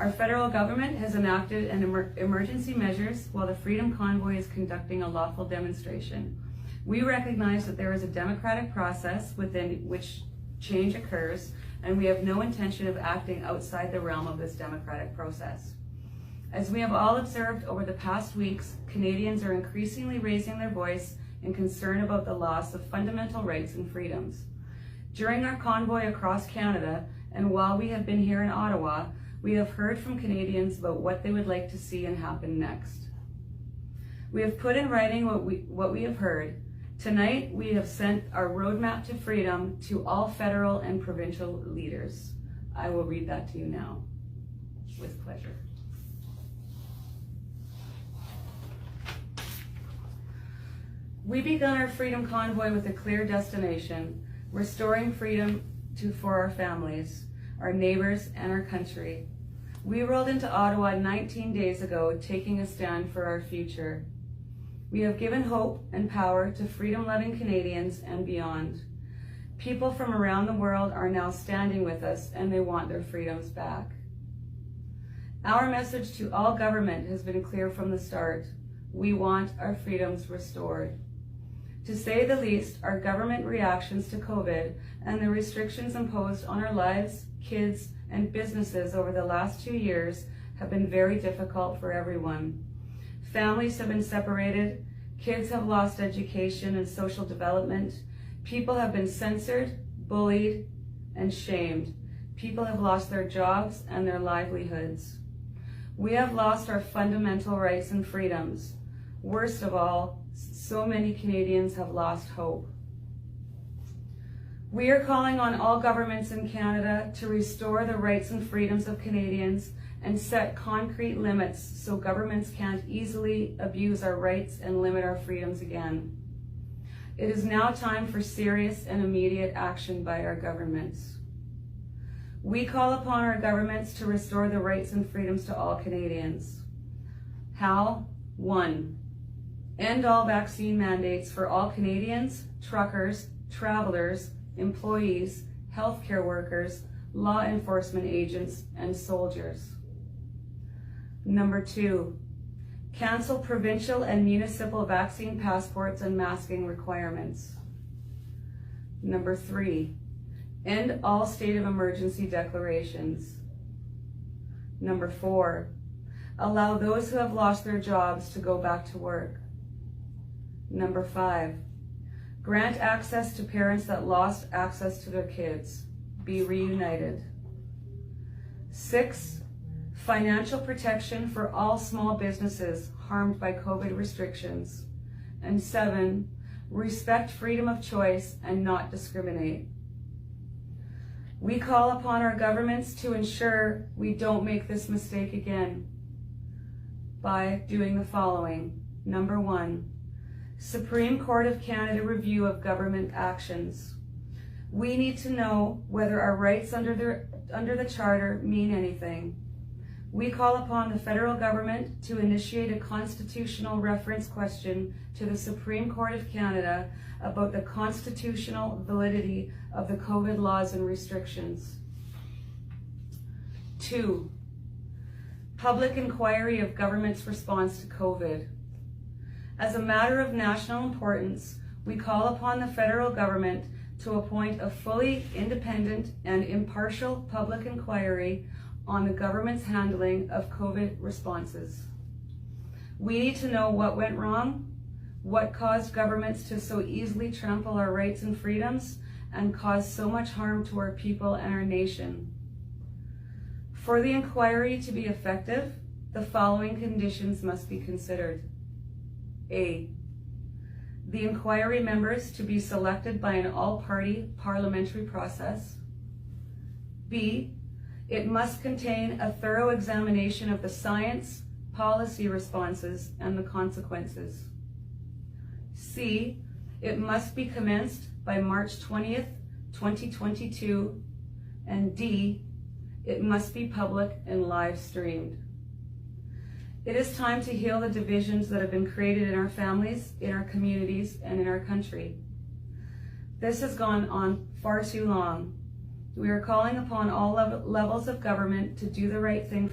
Our federal government has enacted an emergency measures while the Freedom Convoy is conducting a lawful demonstration. We recognize that there is a democratic process within which change occurs, and we have no intention of acting outside the realm of this democratic process. As we have all observed over the past weeks, Canadians are increasingly raising their voice in concern about the loss of fundamental rights and freedoms. During our convoy across Canada, and while we have been here in Ottawa, we have heard from Canadians about what they would like to see and happen next. We have put in writing what we have heard. Tonight, we have sent our roadmap to freedom to all federal and provincial leaders. I will read that to you now, with pleasure. We begun our Freedom Convoy with a clear destination, restoring freedom for our families, our neighbors, and our country. We rolled into Ottawa 19 days ago, taking a stand for our future. We have given hope and power to freedom-loving Canadians and beyond. People from around the world are now standing with us, and they want their freedoms back. Our message to all government has been clear from the start. We want our freedoms restored. To say the least, our government reactions to COVID and the restrictions imposed on our lives, kids, and businesses over the last 2 years have been very difficult for everyone. Families have been separated, kids have lost education and social development, people have been censored, bullied, and shamed. People have lost their jobs and their livelihoods. We have lost our fundamental rights and freedoms. Worst of all, so many Canadians have lost hope. We are calling on all governments in Canada to restore the rights and freedoms of Canadians and set concrete limits so governments can't easily abuse our rights and limit our freedoms again. It is now time for serious and immediate action by our governments. We call upon our governments to restore the rights and freedoms to all Canadians. How? 1. End all vaccine mandates for all Canadians, truckers, travelers, employees, healthcare workers, law enforcement agents, and soldiers. 2, cancel provincial and municipal vaccine passports and masking requirements. 3, end all state of emergency declarations. 4, allow those who have lost their jobs to go back to work. 5, grant access to parents that lost access to their kids. Be reunited. 6, financial protection for all small businesses harmed by COVID restrictions. And 7, respect freedom of choice and not discriminate. We call upon our governments to ensure we don't make this mistake again by doing the following. 1, Supreme Court of Canada review of government actions. We need to know whether our rights under the Charter mean anything. We call upon the federal government to initiate a constitutional reference question to the Supreme Court of Canada about the constitutional validity of the COVID laws and restrictions. 2, public inquiry of government's response to COVID. As a matter of national importance, we call upon the federal government to appoint a fully independent and impartial public inquiry on the government's handling of COVID responses. We need to know what went wrong, what caused governments to so easily trample our rights and freedoms and cause so much harm to our people and our nation. For the inquiry to be effective, the following conditions must be considered. A, the inquiry members to be selected by an all-party parliamentary process. B, it must contain a thorough examination of the science, policy responses, and the consequences. C, it must be commenced by March 20th, 2022. And D, it must be public and live streamed. It is time to heal the divisions that have been created in our families, in our communities, and in our country. This has gone on far too long. We are calling upon all levels of government to do the right thing